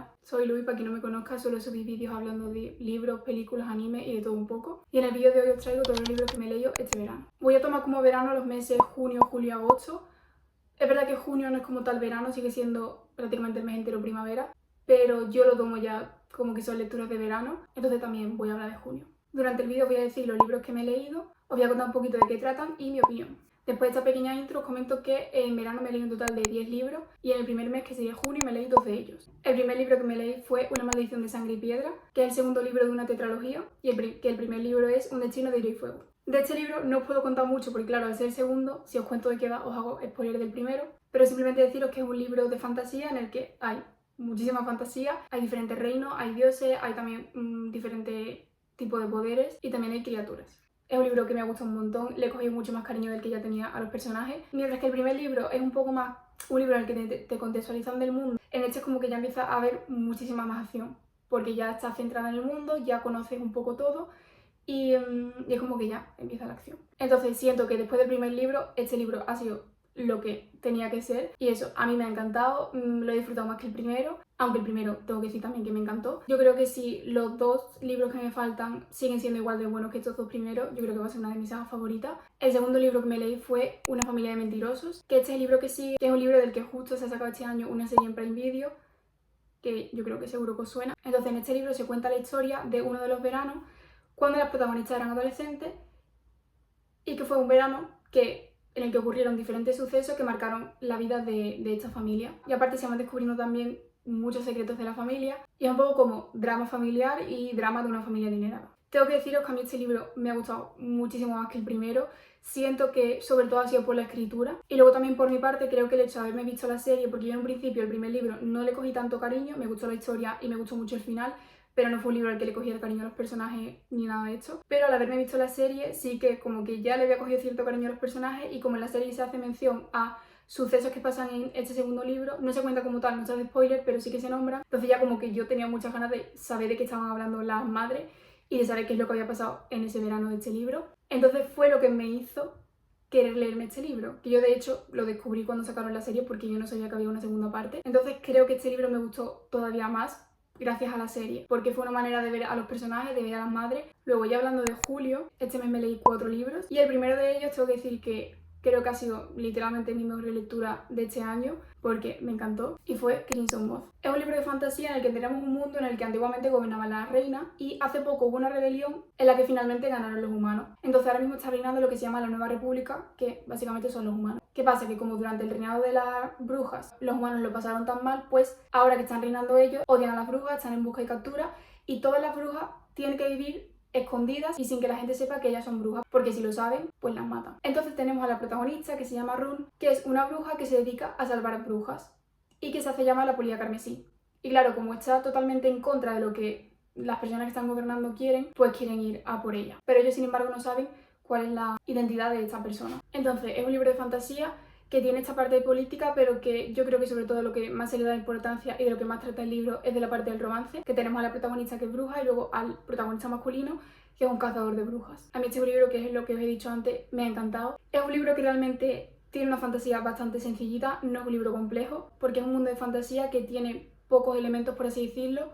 Hola, soy Luis, para quien no me conozca, suelo subir vídeos hablando de libros, películas, anime y de todo un poco. Y en el vídeo de hoy os traigo todos los libros que me he leído este verano. Voy a tomar como verano los meses junio, julio y agosto. Es verdad que junio no es como tal verano, sigue siendo prácticamente el mes entero primavera, pero yo lo tomo ya como que son lecturas de verano, entonces también voy a hablar de junio. Durante el vídeo voy a decir los libros que me he leído, os voy a contar un poquito de qué tratan y mi opinión. Después de esta pequeña intro os comento que en verano me leí un total de 10 libros y en el primer mes, que sería junio, me leí 2 de ellos. El primer libro que me leí fue Una maldición de sangre y piedra, que es el segundo libro de una tetralogía, y el primer libro es Un destino de hielo y fuego. De este libro no os puedo contar mucho porque claro, al ser el segundo, si os cuento de qué va os hago spoiler del primero, pero simplemente deciros que es un libro de fantasía en el que hay muchísima fantasía, hay diferentes reinos, hay dioses, hay también diferentes tipos de poderes y también hay criaturas. Es un libro que me ha gustado un montón, le he cogido mucho más cariño del que ya tenía a los personajes, mientras que el primer libro es un poco más un libro en el que te contextualizan del mundo. En este es como que ya empieza a haber muchísima más acción, porque ya estás centrada en el mundo, ya conoces un poco todo y es como que ya empieza la acción. Entonces siento que después del primer libro, este libro ha sido lo que tenía que ser y eso a mí me ha encantado, lo he disfrutado más que el primero, aunque el primero tengo que decir también que me encantó. Yo creo que si los dos libros que me faltan siguen siendo igual de buenos que estos dos primeros, yo creo que va a ser una de mis sagas favoritas. El segundo libro que me leí fue Una familia de mentirosos, que este es el libro que sigue, que es un libro del que justo se ha sacado este año una serie en Prime Video, que yo creo que seguro que os suena. Entonces en este libro se cuenta la historia de uno de los veranos cuando las protagonistas eran adolescentes y que fue un verano en el que ocurrieron diferentes sucesos que marcaron la vida de esta familia. Y aparte se van descubriendo también muchos secretos de la familia y es un poco como drama familiar y drama de una familia adinerada. Tengo que deciros que a mí este libro me ha gustado muchísimo más que el primero. Siento que sobre todo ha sido por la escritura y luego también por mi parte creo que el hecho de haberme visto la serie, porque yo en un principio el primer libro no le cogí tanto cariño, me gustó la historia y me gustó mucho el final, pero no fue un libro al que le cogía el cariño a los personajes ni nada de esto. Pero al haberme visto la serie sí que como que ya le había cogido cierto cariño a los personajes y como en la serie se hace mención a sucesos que pasan en este segundo libro, no se cuenta como tal, no se hace spoiler, pero sí que se nombra, entonces ya como que yo tenía muchas ganas de saber de qué estaban hablando las madres y de saber qué es lo que había pasado en ese verano de este libro. Entonces fue lo que me hizo querer leerme este libro, que yo de hecho lo descubrí cuando sacaron la serie porque yo no sabía que había una segunda parte. Entonces creo que este libro me gustó todavía más gracias a la serie, porque fue una manera de ver a los personajes, de ver a las madres. Luego ya hablando de julio, este mes me leí 4 libros y el primero de ellos tengo que decir que creo que ha sido literalmente mi mejor lectura de este año porque me encantó y fue Crimson Moth. Es un libro de fantasía en el que tenemos un mundo en el que antiguamente gobernaban las reinas y hace poco hubo una rebelión en la que finalmente ganaron los humanos. Entonces ahora mismo está reinando lo que se llama la Nueva República, que básicamente son los humanos. ¿Qué pasa? Que como durante el reinado de las brujas los humanos lo pasaron tan mal, pues ahora que están reinando ellos odian a las brujas, están en busca y captura y todas las brujas tienen que vivir escondidas y sin que la gente sepa que ellas son brujas, porque si lo saben, pues las matan. Entonces tenemos a la protagonista que se llama Run, que es una bruja que se dedica a salvar brujas y que se hace llamar la Polilla Carmesí. Y claro, como está totalmente en contra de lo que las personas que están gobernando quieren, pues quieren ir a por ella. Pero ellos sin embargo no saben cuál es la identidad de esta persona. Entonces es un libro de fantasía que tiene esta parte de política, pero que yo creo que sobre todo lo que más se le da importancia y de lo que más trata el libro es de la parte del romance, que tenemos a la protagonista que es bruja y luego al protagonista masculino que es un cazador de brujas. A mí este libro, que es lo que os he dicho antes, me ha encantado. Es un libro que realmente tiene una fantasía bastante sencillita, no es un libro complejo, porque es un mundo de fantasía que tiene pocos elementos, por así decirlo.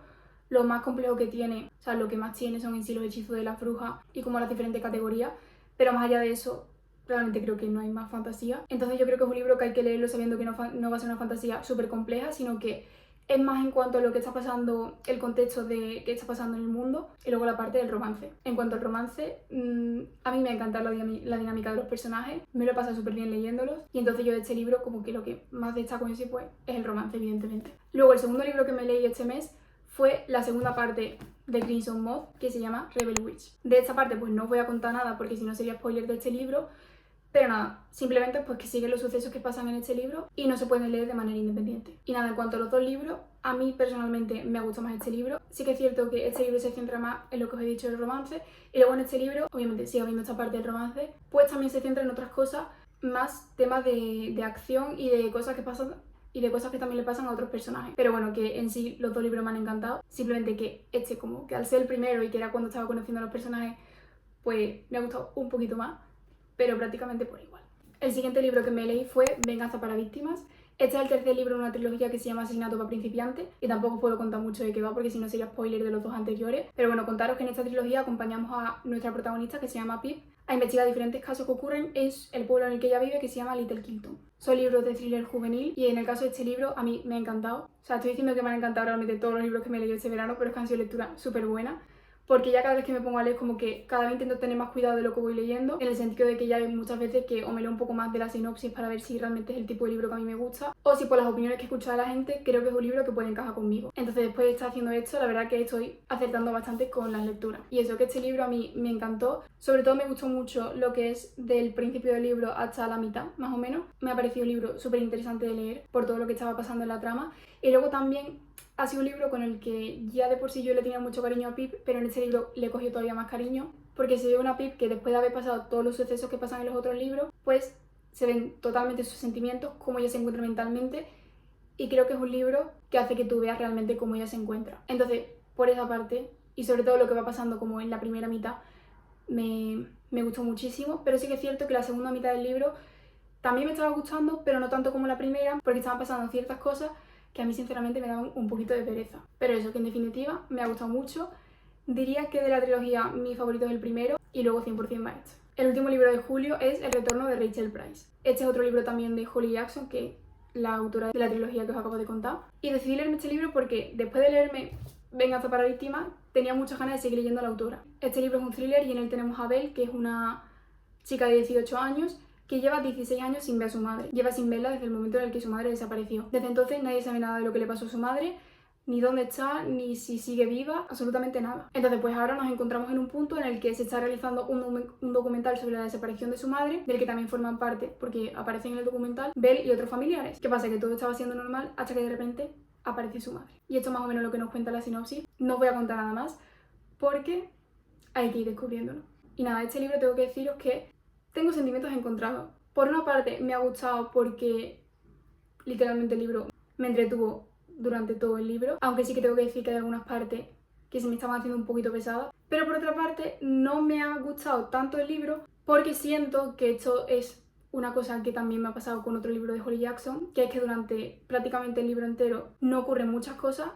Lo más complejo que tiene, o sea, lo que más tiene son en sí los hechizos de las brujas y como las diferentes categorías, pero más allá de eso realmente creo que no hay más fantasía. Entonces yo creo que es un libro que hay que leerlo sabiendo que no va a ser una fantasía súper compleja, sino que es más en cuanto a lo que está pasando, el contexto de qué está pasando en el mundo y luego la parte del romance. En cuanto al romance, a mí me ha encantado la dinámica de los personajes, me lo he pasado súper bien leyéndolos y entonces yo de este libro como que lo que más destaco en sí pues es el romance, evidentemente. Luego el segundo libro que me leí este mes fue la segunda parte de Crimson Moth, que se llama Rebel Witch. De esta parte pues no os voy a contar nada porque si no sería spoiler de este libro, pero nada, simplemente pues que siguen los sucesos que pasan en este libro y no se pueden leer de manera independiente. Y nada, en cuanto a los dos libros, a mí personalmente me gusta más este libro. Sí que es cierto que este libro se centra más en lo que os he dicho del romance y luego en este libro, obviamente sigue habiendo esta parte del romance, pues también se centra en otras cosas, más temas de acción y de cosas que pasan y de cosas que también le pasan a otros personajes. Pero bueno, que en sí los dos libros me han encantado, simplemente que este como que al ser el primero y que era cuando estaba conociendo a los personajes, pues me ha gustado un poquito más, pero prácticamente por igual. El siguiente libro que me leí fue Venganza para víctimas, Este es el tercer libro de una trilogía que se llama Asesinato para principiantes y tampoco puedo contar mucho de qué va porque si no sería spoiler de los dos anteriores. Pero bueno, contaros que en esta trilogía acompañamos a nuestra protagonista que se llama Pip a investigar diferentes casos que ocurren en el pueblo en el que ella vive que se llama Little Kilton. Son libros de thriller juvenil y en el caso de este libro a mí me ha encantado. O sea, estoy diciendo que me han encantado realmente todos los libros que me he leído este verano, pero es que han sido lecturas súper buenas. Porque ya cada vez que me pongo a leer como que cada vez intento tener más cuidado de lo que voy leyendo, en el sentido de que ya hay muchas veces que o me leo un poco más de la sinopsis para ver si realmente es el tipo de libro que a mí me gusta, o si por las opiniones que he escuchado de la gente creo que es un libro que puede encajar conmigo. Entonces después de estar haciendo esto, la verdad que estoy acertando bastante con las lecturas. Y eso, que este libro a mí me encantó, sobre todo me gustó mucho lo que es del principio del libro hasta la mitad, más o menos. Me ha parecido un libro súper interesante de leer por todo lo que estaba pasando en la trama. Y luego también ha sido un libro con el que ya de por sí yo le tenía mucho cariño a Pip, pero en este libro le he cogido todavía más cariño, porque se ve una Pip que después de haber pasado todos los sucesos que pasan en los otros libros, pues se ven totalmente sus sentimientos, cómo ella se encuentra mentalmente, y creo que es un libro que hace que tú veas realmente cómo ella se encuentra. Entonces, por esa parte, y sobre todo lo que va pasando como en la primera mitad, me gustó muchísimo, pero sí que es cierto que la segunda mitad del libro también me estaba gustando, pero no tanto como la primera, porque estaban pasando ciertas cosas que a mí sinceramente me daban un poquito de pereza. Pero eso, que en definitiva me ha gustado mucho. Diría que de la trilogía mi favorito es el primero y luego 100% va este. El último libro de julio es El retorno de Rachel Price. Este es otro libro también de Holly Jackson, que es la autora de la trilogía que os acabo de contar. Y decidí leerme este libro porque después de leerme Venganza para víctimas tenía muchas ganas de seguir leyendo a la autora. Este libro es un thriller y en él tenemos a Belle, que es una chica de 18 años que lleva 16 años sin ver a su madre. Lleva sin verla desde el momento en el que su madre desapareció. Desde entonces nadie sabe nada de lo que le pasó a su madre, ni dónde está, ni si sigue viva, absolutamente nada. Entonces pues ahora nos encontramos en un punto en el que se está realizando un documental sobre la desaparición de su madre, del que también forman parte, porque aparecen en el documental, Belle y otros familiares. ¿Qué pasa? Que todo estaba siendo normal hasta que de repente aparece su madre. Y esto es más o menos lo que nos cuenta la sinopsis. No os voy a contar nada más porque hay que ir descubriéndolo. Y nada, este libro tengo que deciros que tengo sentimientos encontrados. Por una parte me ha gustado porque literalmente el libro me entretuvo durante todo el libro, aunque sí que tengo que decir que hay algunas partes que se me estaban haciendo un poquito pesadas. Pero por otra parte no me ha gustado tanto el libro porque siento que esto es una cosa que también me ha pasado con otro libro de Holly Jackson, que es que durante prácticamente el libro entero no ocurren muchas cosas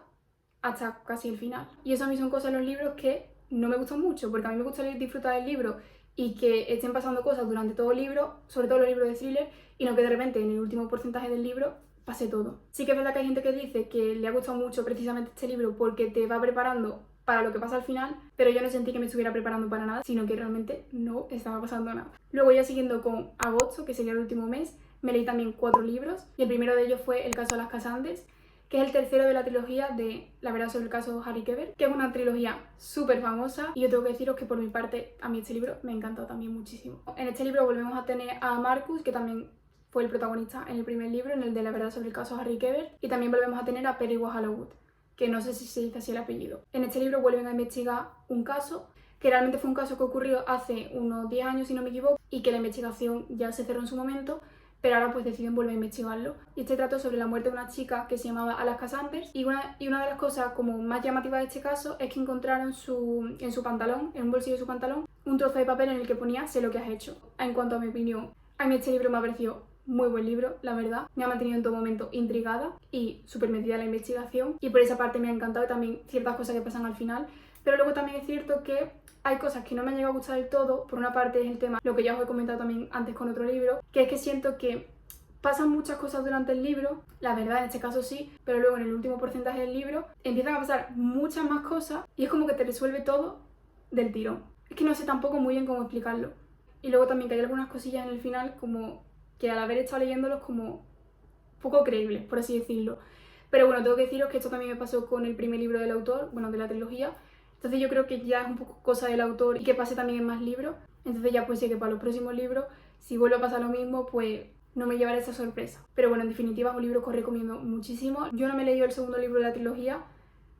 hasta casi el final. Y eso a mí son cosas en los libros que no me gustan mucho, porque a mí me gusta disfrutar del libro y que estén pasando cosas durante todo el libro, sobre todo los libros de thriller, y no que de repente en el último porcentaje del libro pase todo. Sí que es verdad que hay gente que dice que le ha gustado mucho precisamente este libro porque te va preparando para lo que pasa al final, pero yo no sentí que me estuviera preparando para nada, sino que realmente no estaba pasando nada. Luego ya siguiendo con agosto, que sería el último mes, me leí también 4 libros, y el primero de ellos fue El caso de las Cassandres, que es el tercero de la trilogía de La verdad sobre el caso Harry Keber, que es una trilogía súper famosa, y yo tengo que deciros que por mi parte a mí este libro me ha encantado también muchísimo. En este libro volvemos a tener a Marcus, que también fue el protagonista en el primer libro, en el de La verdad sobre el caso Harry Keber, y también volvemos a tener a Perry Hallowwood, que no sé si se dice así el apellido. En este libro vuelven a investigar un caso, que realmente fue un caso que ocurrió hace unos 10 años, si no me equivoco, y que la investigación ya se cerró en su momento, pero ahora pues deciden volver a investigarlo. Y este trató sobre la muerte de una chica que se llamaba Alaska Sanders, y una de las cosas como más llamativas de este caso es que encontraron en su pantalón, en un bolsillo de su pantalón, un trozo de papel en el que ponía "sé lo que has hecho". En cuanto a mi opinión, a mí este libro me ha parecido muy buen libro, la verdad. Me ha mantenido en todo momento intrigada y súper metida en la investigación, y por esa parte me ha encantado, y también ciertas cosas que pasan al final. Pero luego también es cierto que hay cosas que no me han llegado a gustar del todo. Por una parte es el tema, lo que ya os he comentado también antes con otro libro, que es que siento que pasan muchas cosas durante el libro, la verdad en este caso sí, pero luego en el último porcentaje del libro empiezan a pasar muchas más cosas y es como que te resuelve todo del tirón. Es que no sé tampoco muy bien cómo explicarlo. Y luego también que hay algunas cosillas en el final como que al haber estado leyéndolos como poco creíbles, por así decirlo. Pero bueno, tengo que deciros que esto también me pasó con el primer libro del autor, bueno, de la trilogía. Entonces yo creo que ya es un poco cosa del autor y que pase también en más libros. Entonces ya pues sé que para los próximos libros, si vuelve a pasar lo mismo, pues no me llevaré esa sorpresa. Pero bueno, en definitiva es un libro que os recomiendo muchísimo. Yo no me he leído el segundo libro de la trilogía,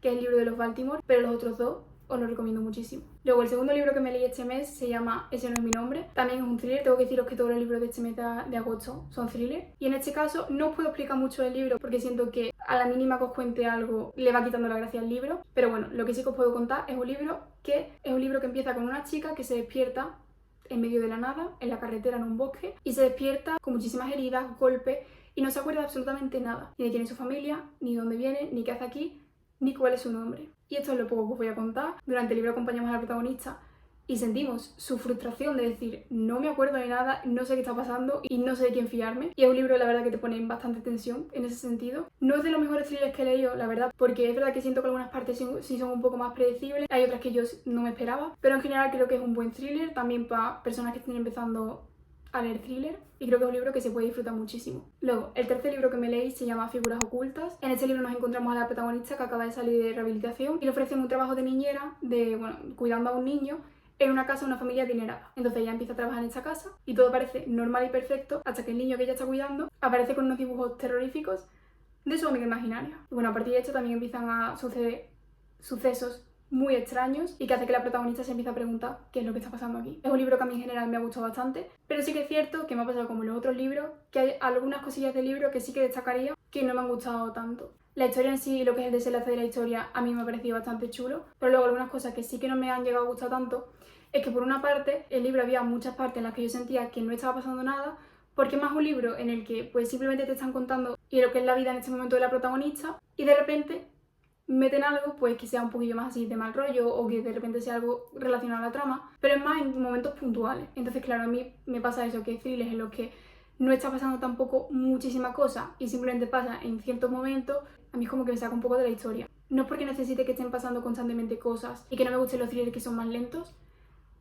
que es el libro de los Baltimore, pero los otros dos os lo recomiendo muchísimo. Luego el segundo libro que me leí este mes se llama Ese no es mi nombre. También es un thriller. Tengo que deciros que todos los libros de este mes de agosto son thrillers. Y en este caso no os puedo explicar mucho del libro porque siento que a la mínima que os cuente algo le va quitando la gracia al libro. Pero bueno, lo que sí que os puedo contar es un libro que empieza con una chica que se despierta en medio de la nada, en la carretera, en un bosque, y se despierta con muchísimas heridas, golpes, y no se acuerda de absolutamente nada, ni de quién es su familia, ni de dónde viene, ni qué hace aquí, ni cuál es su nombre. Y esto es lo poco que os voy a contar. Durante el libro acompañamos a la protagonista y sentimos su frustración de decir no me acuerdo de nada, no sé qué está pasando y no sé de quién fiarme. Y es un libro, la verdad, que te pone bastante tensión en ese sentido. No es de los mejores thrillers que he leído, la verdad, porque es verdad que siento que algunas partes sí son un poco más predecibles, hay otras que yo no me esperaba, pero en general creo que es un buen thriller, también para personas que estén empezando a leer thriller, y creo que es un libro que se puede disfrutar muchísimo. Luego, el tercer libro que me leí se llama Figuras ocultas. En este libro nos encontramos a la protagonista que acaba de salir de rehabilitación y le ofrecen un trabajo de niñera, cuidando a un niño en una casa de una familia adinerada. Entonces ella empieza a trabajar en esta casa y todo parece normal y perfecto hasta que el niño que ella está cuidando aparece con unos dibujos terroríficos de su amiga imaginaria. Y bueno, a partir de esto también empiezan a suceder sucesos muy extraños y que hace que la protagonista se empiece a preguntar qué es lo que está pasando aquí. Es un libro que a mí en general me ha gustado bastante, pero sí que es cierto que me ha pasado como en los otros libros, que hay algunas cosillas del libro que sí que destacaría que no me han gustado tanto. La historia en sí, lo que es el desenlace de la historia, a mí me ha parecido bastante chulo, pero luego algunas cosas que sí que no me han llegado a gustar tanto es que por una parte el libro había muchas partes en las que yo sentía que no estaba pasando nada, porque es más un libro en el que pues simplemente te están contando y lo que es la vida en este momento de la protagonista y de repente meten algo pues que sea un poquillo más así de mal rollo o que de repente sea algo relacionado a la trama, pero es más en momentos puntuales. Entonces claro, a mí me pasa eso, que hay thrillers en los que no está pasando tampoco muchísima cosa y simplemente pasa en ciertos momentos, a mí es como que me saca un poco de la historia. No es porque necesite que estén pasando constantemente cosas y que no me gusten los thrillers que son más lentos,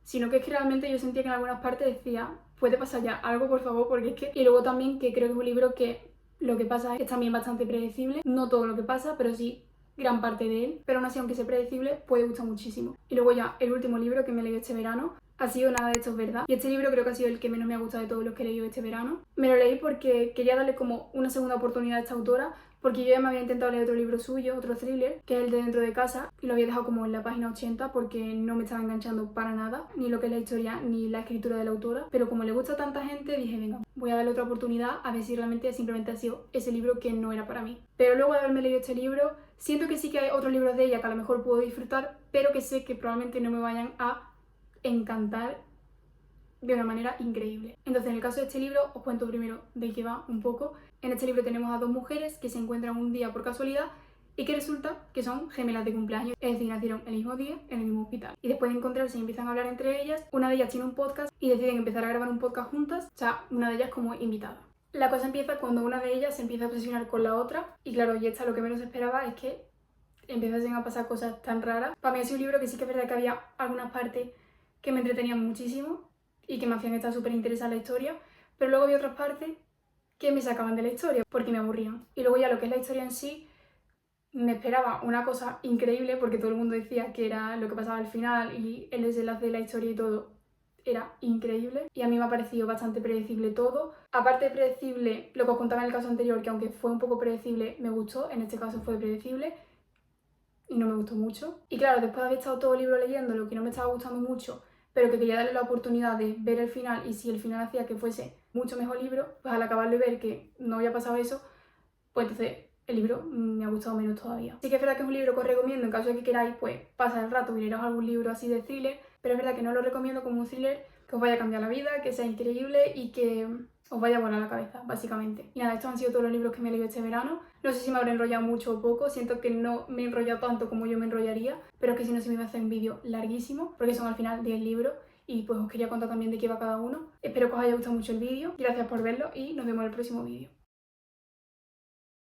sino que es que realmente yo sentía que en algunas partes decía, puede pasar ya algo, por favor, porque es que... Y luego también que creo que es un libro que lo que pasa es también bastante predecible, no todo lo que pasa, pero sí gran parte de él, pero aún así, aunque sea predecible, puede gustar muchísimo. Y luego ya, el último libro que me leí este verano ha sido Nada de esto es verdad, y este libro creo que ha sido el que menos me ha gustado de todos los que he leído este verano. Me lo leí porque quería darle como una segunda oportunidad a esta autora, porque yo ya me había intentado leer otro libro suyo, otro thriller, que es el de Dentro de casa, y lo había dejado como en la página 80 porque no me estaba enganchando para nada, ni lo que es la historia, ni la escritura de la autora, pero como le gusta a tanta gente, dije, venga, voy a darle otra oportunidad a ver si realmente simplemente ha sido ese libro que no era para mí. Pero luego de haberme leído este libro, siento que sí que hay otros libros de ella que a lo mejor puedo disfrutar, pero que sé que probablemente no me vayan a encantar de una manera increíble. Entonces, en el caso de este libro, os cuento primero de qué va un poco. En este libro tenemos a dos mujeres que se encuentran un día por casualidad y que resulta que son gemelas de cumpleaños, es decir, nacieron el mismo día en el mismo hospital. Y después de encontrarse y empiezan a hablar entre ellas, una de ellas tiene un podcast y deciden empezar a grabar un podcast juntas, o sea, una de ellas como invitada. La cosa empieza cuando una de ellas se empieza a obsesionar con la otra y claro, y esta lo que menos esperaba es que empezasen a pasar cosas tan raras. Para mí es un libro que sí que es verdad que había algunas partes que me entretenían muchísimo y que me hacían estar súper interesada en la historia, pero luego había otras partes que me sacaban de la historia porque me aburrían. Y luego ya lo que es la historia en sí, me esperaba una cosa increíble porque todo el mundo decía que era lo que pasaba al final y el desenlace de la historia y todo era increíble y a mí me ha parecido bastante predecible todo. Aparte de predecible, lo que os contaba en el caso anterior, que aunque fue un poco predecible, me gustó, en este caso fue predecible y no me gustó mucho. Y claro, después de haber estado todo el libro leyendo lo que no me estaba gustando mucho, pero que quería darle la oportunidad de ver el final y si el final hacía que fuese mucho mejor libro, pues al acabar de ver que no había pasado eso, pues entonces el libro me ha gustado menos todavía. Sí que es verdad que es un libro que os recomiendo en caso de que queráis pues pasar el rato y leeros algún libro así de thriller, pero es verdad que no lo recomiendo como un thriller que os vaya a cambiar la vida, que sea increíble y que os vaya a volar la cabeza, básicamente. Y nada, estos han sido todos los libros que me he leído este verano. No sé si me habré enrollado mucho o poco, siento que no me he enrollado tanto como yo me enrollaría, pero es que si no se me iba a hacer un vídeo larguísimo, porque son al final 10 libros y pues os quería contar también de qué va cada uno. Espero que os haya gustado mucho el vídeo, gracias por verlo y nos vemos en el próximo vídeo.